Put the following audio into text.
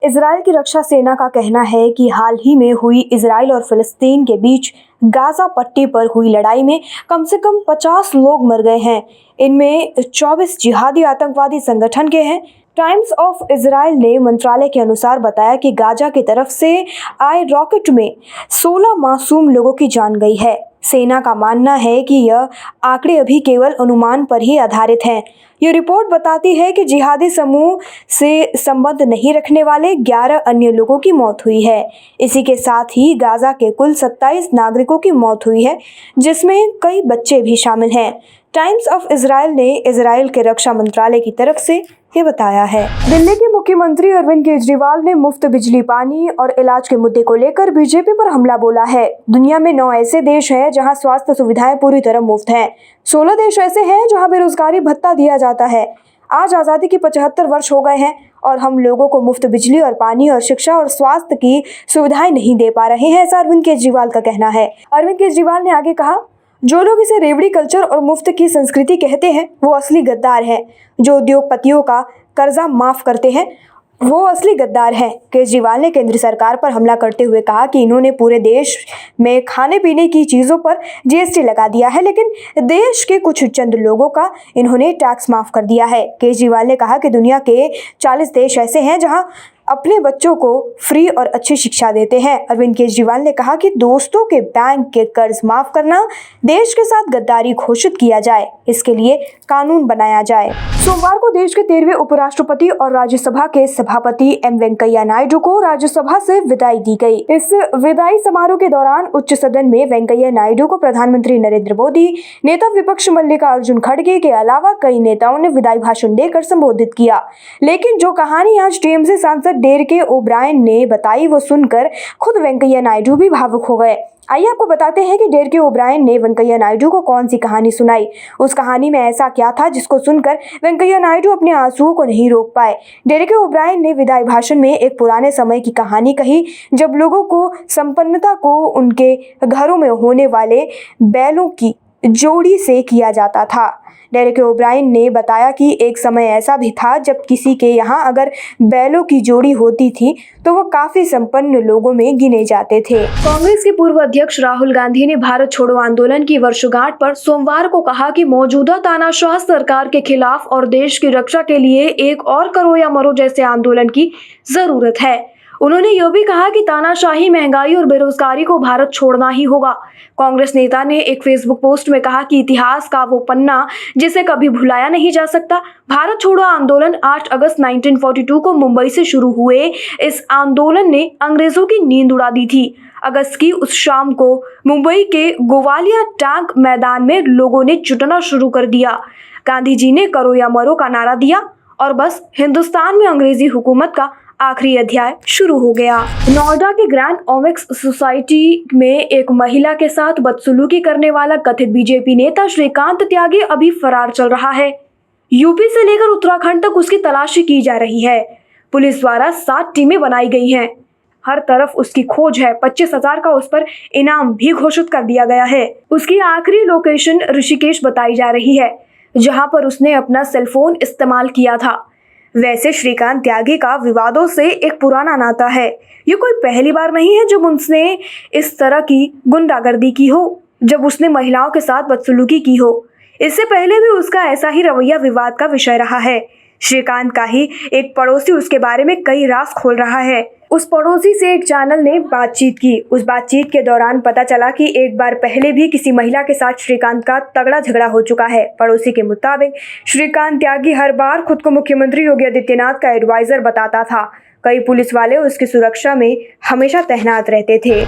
Israel की रक्षा सेना का कहना है कि हाल ही में हुई इजराइल और फिलिस्तीन के बीच गाजा पट्टी पर हुई लड़ाई में कम से कम 50 लोग मर गए हैं। इनमें 24 जिहादी आतंकवादी संगठन के हैं। टाइम्स ऑफ इजराइल ने मंत्रालय के अनुसार बताया कि गाजा की तरफ से आए रॉकेट में 16 मासूम लोगों की जान गई है। सेना का मानना है कि यह आंकड़े अभी केवल अनुमान पर ही आधारित हैं। ये रिपोर्ट बताती है कि जिहादी समूह से संबंध नहीं रखने वाले 11 अन्य लोगों की मौत हुई है। इसी के साथ ही गाजा के कुल 27 नागरिकों की मौत हुई है, जिसमें कई बच्चे भी शामिल हैं। टाइम्स ऑफ इजराइल ने इजराइल के रक्षा मंत्रालय की तरफ से ये बताया है। दिल्ली के मुख्यमंत्री अरविंद केजरीवाल ने मुफ्त बिजली, पानी और इलाज के मुद्दे को लेकर बीजेपी पर हमला बोला है। दुनिया में 9 ऐसे देश हैं जहां स्वास्थ्य सुविधाएं पूरी तरह मुफ्त हैं। 16 देश ऐसे हैं जहां बेरोजगारी भत्ता दिया जाता है। आज आज़ादी के 75 वर्ष हो गए हैं और हम लोगों को मुफ्त बिजली और पानी और शिक्षा और स्वास्थ्य की सुविधाएं नहीं दे पा रहे हैं, ऐसा अरविंद केजरीवाल का कहना है। अरविंद केजरीवाल ने आगे कहा, जो लोग इसे रेवड़ी कल्चर और मुफ्त की संस्कृति कहते हैं वो असली गद्दार हैं। जो उद्योगपतियों का कर्जा माफ करते हैं वो असली गद्दार हैं। केजरीवाल ने केंद्र सरकार पर हमला करते हुए कहा कि इन्होंने पूरे देश में खाने पीने की चीज़ों पर जीएसटी लगा दिया है, लेकिन देश के कुछ चंद लोगों का इन्होंने टैक्स माफ कर दिया है। केजरीवाल ने कहा कि दुनिया के 40 देश ऐसे हैं जहां अपने बच्चों को फ्री और अच्छी शिक्षा देते हैं। अरविंद केजरीवाल ने कहा कि दोस्तों के बैंक के कर्ज माफ करना, देश के साथ गद्दारी घोषित किया जाए, इसके लिए कानून बनाया जाए। सोमवार को देश के 13वें उपराष्ट्रपति और राज्यसभा के सभापति एम वेंकैया नायडू को राज्यसभा से विदाई दी गई। इस विदाई समारोह के दौरान उच्च सदन में वेंकैया नायडू को प्रधानमंत्री नरेंद्र मोदी, नेता विपक्ष मल्लिकार्जुन खड़गे के अलावा कई नेताओं ने विदाई भाषण देकर संबोधित किया। लेकिन जो कहानी आज टीएमसी सांसद डेरेक ओब्रायन ने बताई वो सुनकर खुद वेंकैया नायडू भी भावुक हो गए। आइए आपको बताते हैं कि डेरेक ओब्रायन ने वेंकैया नायडू को कौन सी कहानी सुनाई। उस कहानी में ऐसा क्या था जिसको सुनकर वेंकैया नायडू अपने आंसुओं को नहीं रोक पाए। डेरेक ओब्रायन ने विदाई भाषण में एक पुराने समय की कहानी कही, जब लोगों को संपन्नता को उनके घरों में होने वाले बैलों की जोड़ी से किया जाता था। डेरेक ओब्रायन ने बताया कि एक समय ऐसा भी था जब किसी के यहाँ अगर बैलों की जोड़ी होती थी तो वो काफी संपन्न लोगों में गिने जाते थे। कांग्रेस के पूर्व अध्यक्ष राहुल गांधी ने भारत छोड़ो आंदोलन की वर्षगांठ पर सोमवार को कहा कि मौजूदा तानाशाह सरकार के खिलाफ और देश की रक्षा के लिए एक और करो या मरो जैसे आंदोलन की जरूरत है। उन्होंने यह भी कहा कि तानाशाही, महंगाई और बेरोजगारी को भारत छोड़ना ही होगा। कांग्रेस नेता ने एक फेसबुक पोस्ट में कहा कि इतिहास का वो पन्ना जिसे कभी भुलाया नहीं जा सकता। भारत छोड़ो आंदोलन 8 अगस्त 1942 को मुंबई से शुरू हुए इस आंदोलन ने अंग्रेजों की नींद उड़ा दी थी। अगस्त की उस शाम को मुंबई के गोवालिया टैंक मैदान में लोगों ने जुटना शुरू कर दिया। गांधी जी ने करो या मरो का नारा दिया और बस हिंदुस्तान में अंग्रेजी हुकूमत का आखिरी अध्याय शुरू हो गया। नोएडा के ग्रैंड ओमेक्स सोसाइटी में एक महिला के साथ बदसलूकी करने वाला कथित बीजेपी नेता श्रीकांत त्यागी अभी फरार चल रहा है। यूपी से लेकर उत्तराखंड तक उसकी तलाशी की जा रही है। पुलिस द्वारा 7 टीमें बनाई गई हैं। हर तरफ उसकी खोज है। 25,000 का उस पर इनाम भी घोषित कर दिया गया है। उसकी आखिरी लोकेशन ऋषिकेश बताई जा रही है, जहां पर उसने अपना सेलफोन इस्तेमाल किया था। वैसे श्रीकांत त्यागी का विवादों से एक पुराना नाता है। ये कोई पहली बार नहीं है जब उसने इस तरह की गुंडागर्दी की हो, जब उसने महिलाओं के साथ बदसलूकी की हो। इससे पहले भी उसका ऐसा ही रवैया विवाद का विषय रहा है। श्रीकांत का ही एक पड़ोसी उसके बारे में कई राज खोल रहा है। उस पड़ोसी से एक चैनल ने बातचीत की। उस बातचीत के दौरान पता चला कि एक बार पहले भी किसी महिला के साथ श्रीकांत का तगड़ा झगड़ा हो चुका है। पड़ोसी के मुताबिक श्रीकांत त्यागी हर बार खुद को मुख्यमंत्री योगी आदित्यनाथ का एडवाइजर बताता था। कई पुलिस वाले उसकी सुरक्षा में हमेशा तैनात रहते थे।